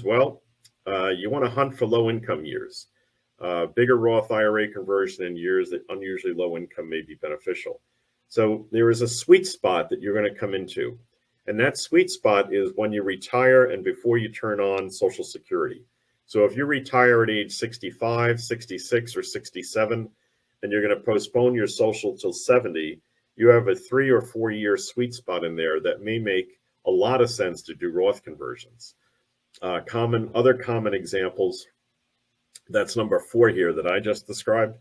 well, you want to hunt for low income years. Bigger Roth IRA conversion in years that unusually low income may be beneficial. So there is a sweet spot that you're going to come into. And that sweet spot is when you retire and before you turn on Social Security. So if you retire at age 65, 66, or 67, and you're going to postpone your Social till 70, you have a 3 or 4 year sweet spot in there that may make a lot of sense to do Roth conversions. Other common examples, that's number 4 here that I just described,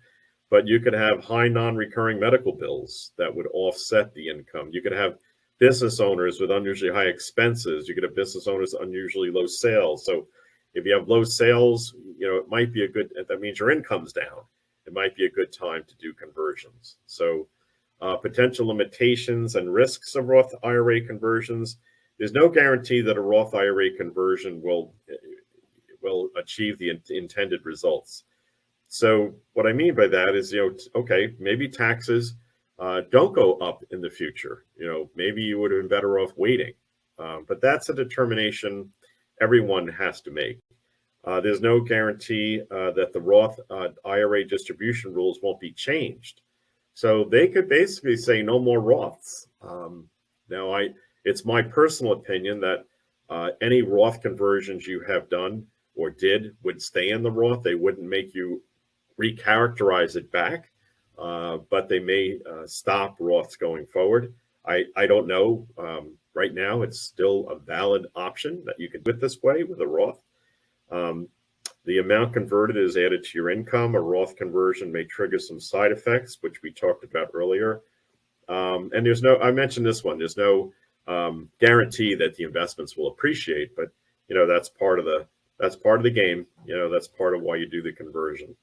but you could have high non-recurring medical bills that would offset the income. You could have business owners with unusually high expenses. You could have business owners with unusually low sales. So if you have low sales, it might be that means your income's down. It might be a good time to do conversions. So potential limitations and risks of Roth IRA conversions. There's no guarantee that a Roth IRA conversion will achieve the intended results. So what I mean by that is, okay, maybe taxes don't go up in the future. Maybe you would have been better off waiting. But that's a determination everyone has to make. There's no guarantee that the Roth IRA distribution rules won't be changed. So they could basically say no more Roths. Now, it's my personal opinion that any Roth conversions you have done or did would stay in the Roth. They wouldn't make you recharacterize it back, but they may stop Roths going forward. I don't know. Right now, it's still a valid option that you can do it this way with a Roth. The amount converted is added to your income. A Roth conversion may trigger some side effects, which we talked about earlier. And I mentioned this one, there's no guarantee that the investments will appreciate, but that's part of the game. That's part of why you do the conversion.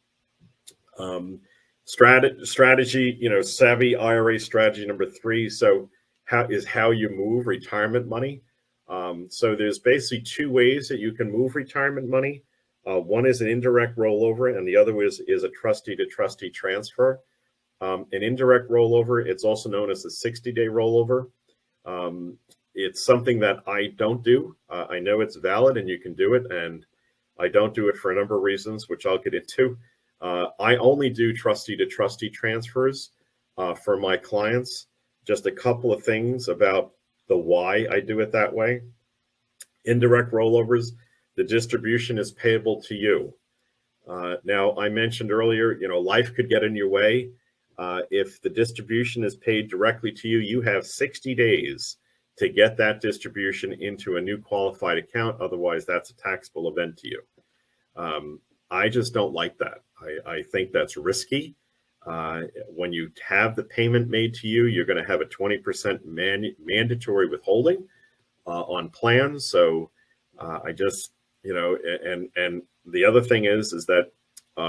Strategy, savvy IRA strategy number 3. So how you move retirement money. So there's basically 2 ways that you can move retirement money. One is an indirect rollover, and the other is a trustee to trustee transfer. An indirect rollover, it's also known as a 60-day rollover. It's something that I don't do. I know it's valid and you can do it, and I don't do it for a number of reasons, which I'll get into. I only do trustee to trustee transfers for my clients. Just a couple of things about the why I do it that way. Indirect rollovers, the distribution is payable to you. Now, I mentioned earlier, life could get in your way. If the distribution is paid directly to you, you have 60 days to get that distribution into a new qualified account. Otherwise, that's a taxable event to you. I just don't like that. I think that's risky. When you have the payment made to you, you're going to have a 20% mandatory withholding on plans. So I just, and the other thing is that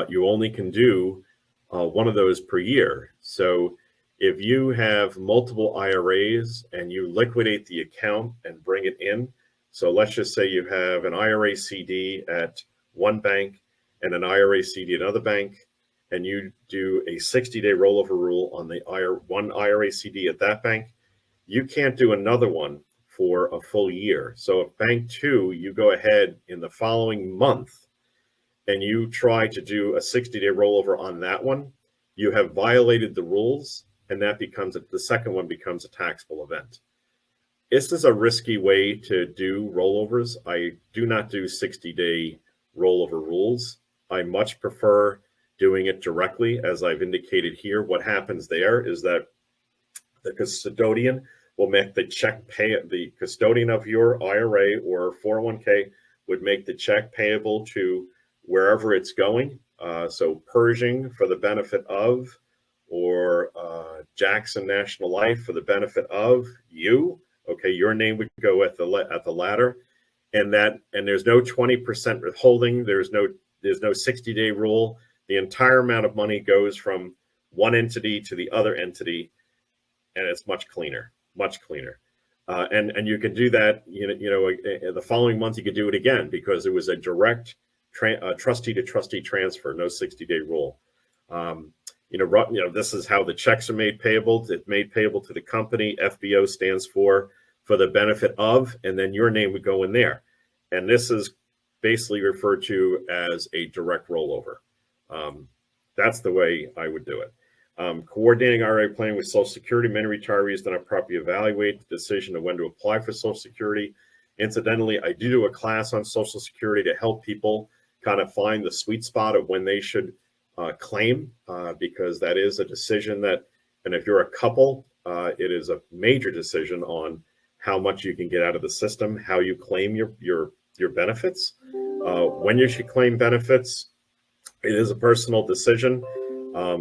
you only can do one of those per year. So if you have multiple IRAs and you liquidate the account and bring it in, so let's just say you have an IRA CD at one bank and an IRA CD at another bank, and you do a 60-day rollover rule on the one IRA CD at that bank, you can't do another one for a full year. So if bank 2, you go ahead in the following month and you try to do a 60-day rollover on that one, you have violated the rules, and that the second one becomes a taxable event. This is a risky way to do rollovers. I do not do 60-day rollover rules. I much prefer doing it directly, as I've indicated here. What happens there is that the custodian will make the check the custodian of your IRA or 401k would make the check payable to wherever it's going. So Pershing for the benefit of, or Jackson National Life for the benefit of you. Okay, your name would go at the ladder, and there's no 20% withholding. There's no 60-day rule. The entire amount of money goes from one entity to the other entity, and it's much cleaner. And you can do that. The following month you could do it again because it was a direct trustee to trustee transfer, no 60-day rule. This is how the checks are made payable. It's made payable to the company. FBO stands for the benefit of, and then your name would go in there. And this is basically referred to as a direct rollover. That's the way I would do it. Coordinating IRA planning with Social Security. Many retirees do not properly evaluate the decision of when to apply for Social Security. Incidentally, I do a class on Social Security to help people kind of find the sweet spot of when they should claim, because that is a decision that, and if you're a couple, it is a major decision on how much you can get out of the system, how you claim your benefits, when you should claim benefits. It is a personal decision.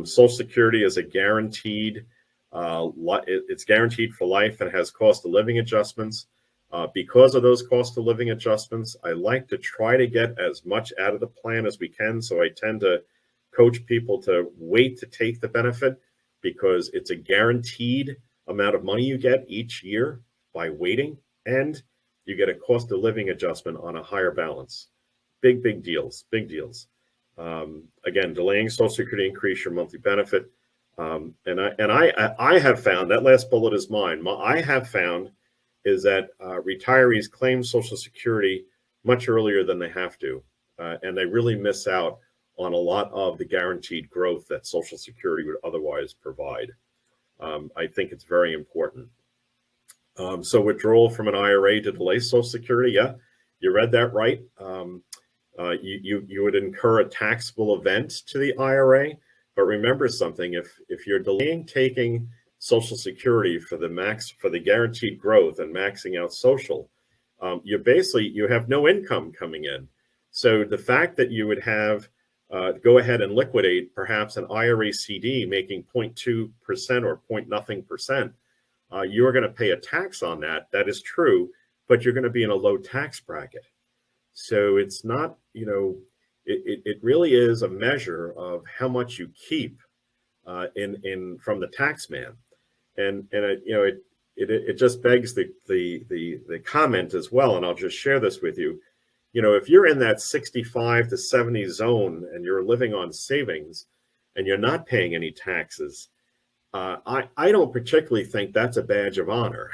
Social Security is a guaranteed, it's guaranteed for life and has cost of living adjustments. Because of those cost of living adjustments, I like to try to get as much out of the plan as we can. So I tend to coach people to wait to take the benefit, because it's a guaranteed amount of money you get each year by waiting, and you get a cost of living adjustment on a higher balance. Big deals, big deals. Again, delaying Social Security increase your monthly benefit. And I have found, that last bullet is mine. I have found is that retirees claim Social Security much earlier than they have to, and they really miss out on a lot of the guaranteed growth that Social Security would otherwise provide. I think it's very important. So withdrawal from an IRA to delay Social Security, yeah, you read that right. You would incur a taxable event to the IRA, but remember something: if you're delaying taking Social Security for the guaranteed growth and maxing out Social, you have no income coming in. So the fact that you would have go ahead and liquidate perhaps an IRA CD making 0.2% or nothing percent, you're going to pay a tax on that. That is true, but you're going to be in a low tax bracket. So it's not, it really is a measure of how much you keep from the tax man. And it just begs the comment as well, and I'll just share this with you. If you're in that 65 to 70 zone and you're living on savings and you're not paying any taxes, I don't particularly think that's a badge of honor.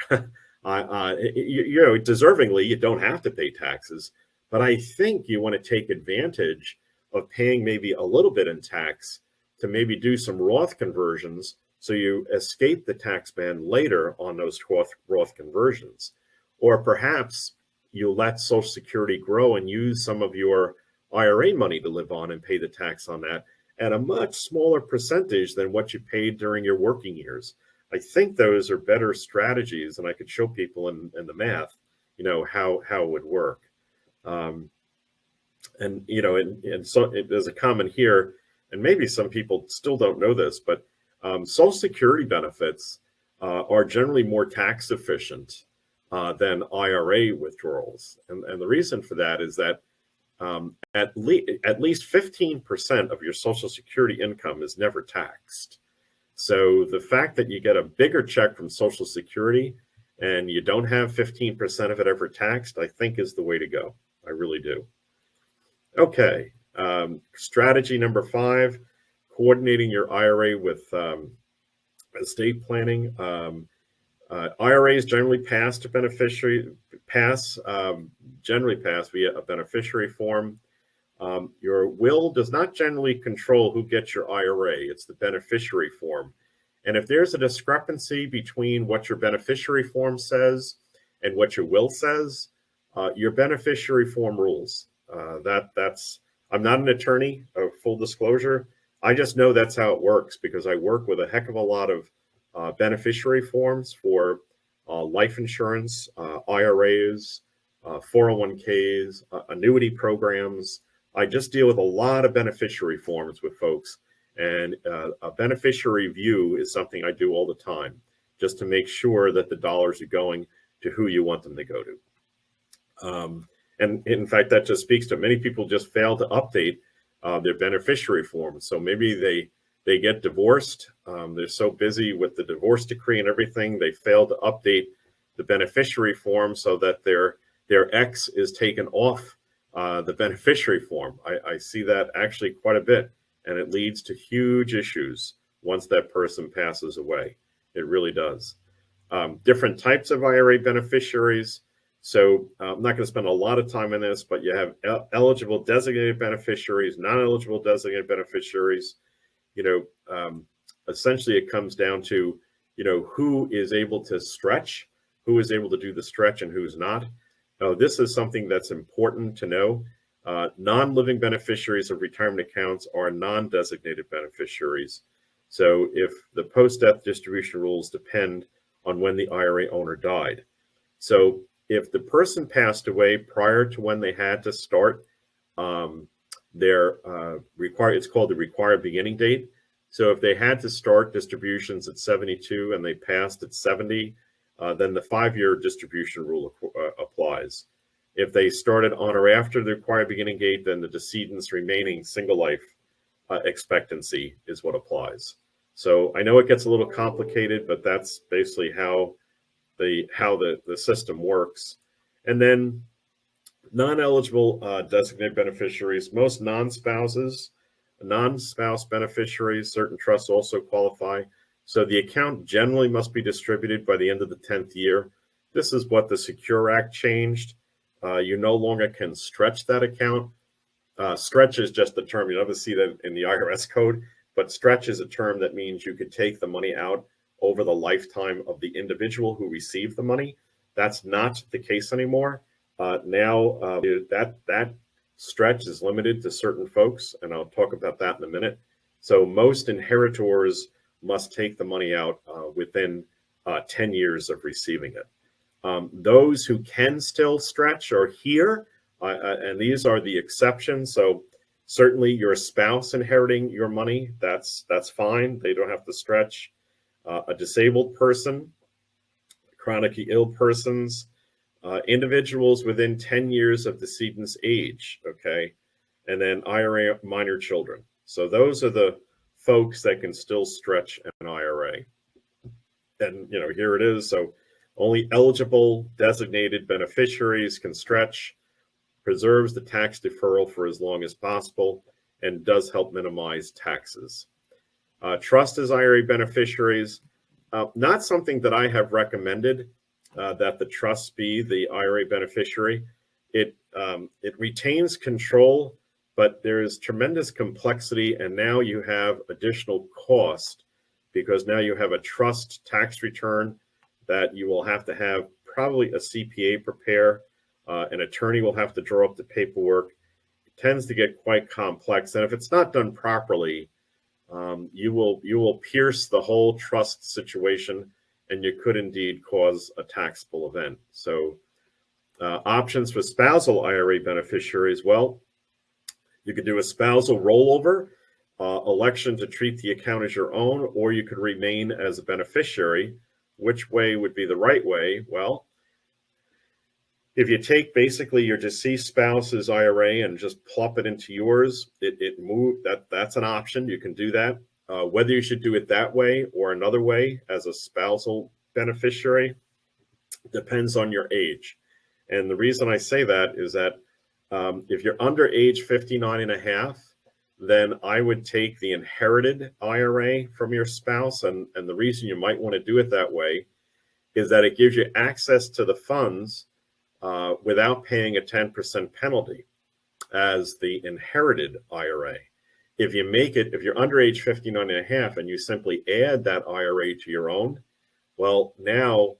Deservingly, you don't have to pay taxes, but I think you want to take advantage of paying maybe a little bit in tax to maybe do some Roth conversions, so you escape the tax ban later on those Roth conversions. Or perhaps you let Social Security grow and use some of your IRA money to live on and pay the tax on that at a much smaller percentage than what you paid during your working years. I think those are better strategies, and I could show people in the math, how it would work. And so there's a comment here, and maybe some people still don't know this, but Social Security benefits are generally more tax efficient than IRA withdrawals. And the reason for that is that at least 15% of your Social Security income is never taxed. So the fact that you get a bigger check from Social Security and you don't have 15% of it ever taxed, I think is the way to go. I really do. Okay, strategy number 5, coordinating your IRA with estate planning. IRAs generally pass via a beneficiary form. Your will does not generally control who gets your IRA. It's the beneficiary form. And if there's a discrepancy between what your beneficiary form says and what your will says, your beneficiary form rules. I'm not an attorney, full disclosure. I just know that's how it works, because I work with a heck of a lot of beneficiary forms for life insurance, IRAs, 401ks, annuity programs. I just deal with a lot of beneficiary forms with folks, and a beneficiary review is something I do all the time, just to make sure that the dollars are going to who you want them to go to. And in fact, that just speaks to many people just fail to update their beneficiary forms. So maybe they get divorced. They're so busy with the divorce decree and everything, they fail to update the beneficiary form so that their ex is taken off the beneficiary form. I see that actually quite a bit, and it leads to huge issues once that person passes away. It really does. Different types of IRA beneficiaries. So I'm not going to spend a lot of time on this, but you have eligible designated beneficiaries, non-eligible designated beneficiaries. Essentially it comes down to, who is able to stretch, who is able to do the stretch and who's not. This is something that's important to know. Non-living beneficiaries of retirement accounts are non-designated beneficiaries. So if the post-death distribution rules depend on when the IRA owner died. So if the person passed away prior to when they had to start their it's called the required beginning date. So if they had to start distributions at 72 and they passed at 70, then the 5-year distribution rule applies. If they started on or after the required beginning date, then the decedent's remaining single life expectancy is what applies. So I know it gets a little complicated, but that's basically how the system works. And then non-eligible designated beneficiaries, most non-spouse beneficiaries, certain trusts also qualify. So the account generally must be distributed by the end of the 10th year. This is what the Secure Act changed. You no longer can stretch that account. Stretch is just a term. You never see that in the IRS code, but stretch is a term that means you could take the money out over the lifetime of the individual who received the money. That's not the case anymore. Now that stretch is limited to certain folks, and I'll talk about that in a minute. So most inheritors must take the money out within 10 years of receiving it. Those who can still stretch are here, and these are the exceptions. So certainly your spouse inheriting your money, that's fine. They don't have to stretch. A disabled person, chronically ill persons, individuals within 10 years of decedent's age, okay? And then IRA minor children. So those are the folks that can still stretch an IRA. And, here it is. So only eligible designated beneficiaries can stretch, preserves the tax deferral for as long as possible, and does help minimize taxes. Trust as IRA beneficiaries, not something that I have recommended that the trust be the IRA beneficiary. It retains control, but there is tremendous complexity, and now you have additional cost because now you have a trust tax return that you will have to have probably a CPA prepare. An attorney will have to draw up the paperwork. It tends to get quite complex, and if it's not done properly, you will pierce the whole trust situation, and you could indeed cause a taxable event. So options for spousal IRA beneficiaries, well, you could do a spousal rollover, election to treat the account as your own, or you could remain as a beneficiary. Which way would be the right way? Well, if you take basically your deceased spouse's IRA and just plop it into yours, that's an option. You can do that. Whether you should do it that way or another way as a spousal beneficiary depends on your age. And the reason I say that is that if you're under age 59 and a half, then I would take the inherited IRA from your spouse. And the reason you might want to do it that way is that it gives you access to the funds without paying a 10% penalty as the inherited IRA. If you're under age 59 and a half and you simply add that IRA to your own, well, now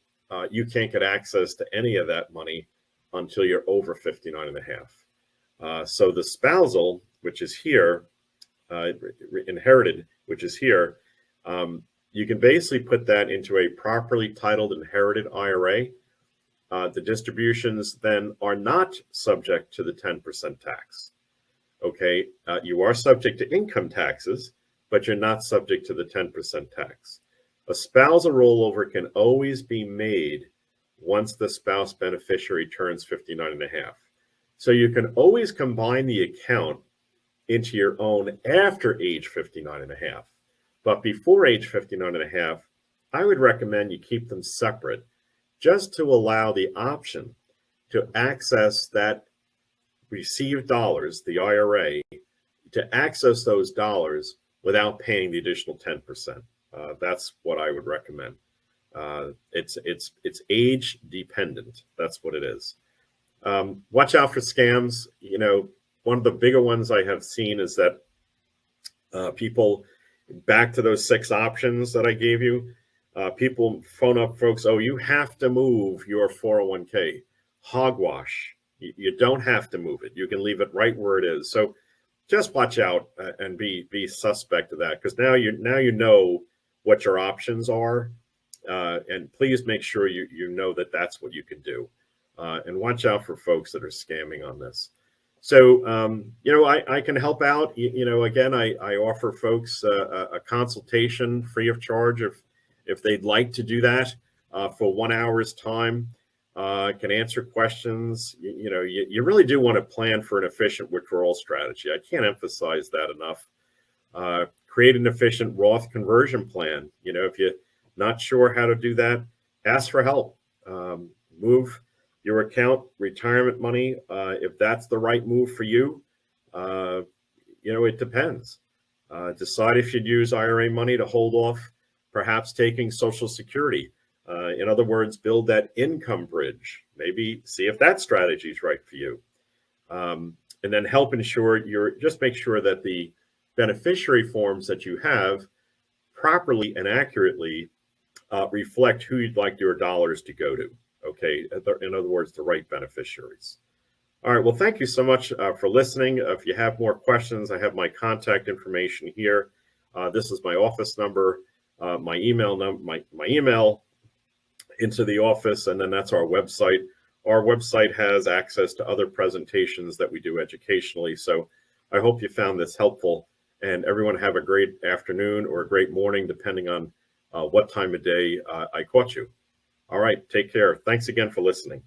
you can't get access to any of that money until you're over 59 and a half. So the spousal, which is here, inherited, which is here, you can basically put that into a properly titled inherited IRA. The distributions then are not subject to the 10% tax. Okay, you are subject to income taxes, but you're not subject to the 10% tax. A spousal rollover can always be made once the spouse beneficiary turns 59 and a half. So you can always combine the account into your own after age 59 and a half. But before age 59 and a half, I would recommend you keep them separate just to allow the option to access that received dollars, the IRA, to access those dollars without paying the additional 10%. That's what I would recommend. It's age dependent. That's what it is. Watch out for scams. One of the bigger ones I have seen is that people, back to those 6 options that I gave you, people phone up folks, oh, you have to move your 401k. Hogwash. You don't have to move it. You can leave it right where it is. So just watch out and be suspect of that, because now you know what your options are, and please make sure you know that that's what you can do, and watch out for folks that are scamming on this. So I can help out. Again, I offer folks a consultation free of charge if they'd like to do that for 1 hour's time. Can answer questions. You really do want to plan for an efficient withdrawal strategy. I can't emphasize that enough. Create an efficient Roth conversion plan. If you're not sure how to do that, ask for help. Move your account retirement money, if that's the right move for you. It depends. Decide if you'd use IRA money to hold off perhaps taking Social Security. In other words, build that income bridge. Maybe see if that strategy is right for you. And then help ensure just make sure that the beneficiary forms that you have properly and accurately reflect who you'd like your dollars to go to. Okay. In other words, the right beneficiaries. All right. Well, thank you so much for listening. If you have more questions, I have my contact information here. This is my office number, my email number, my email into the office, and then that's our website. Our website has access to other presentations that we do educationally. So I hope you found this helpful, and everyone have a great afternoon or a great morning, depending on what time of day I caught you. All right, take care. Thanks again for listening.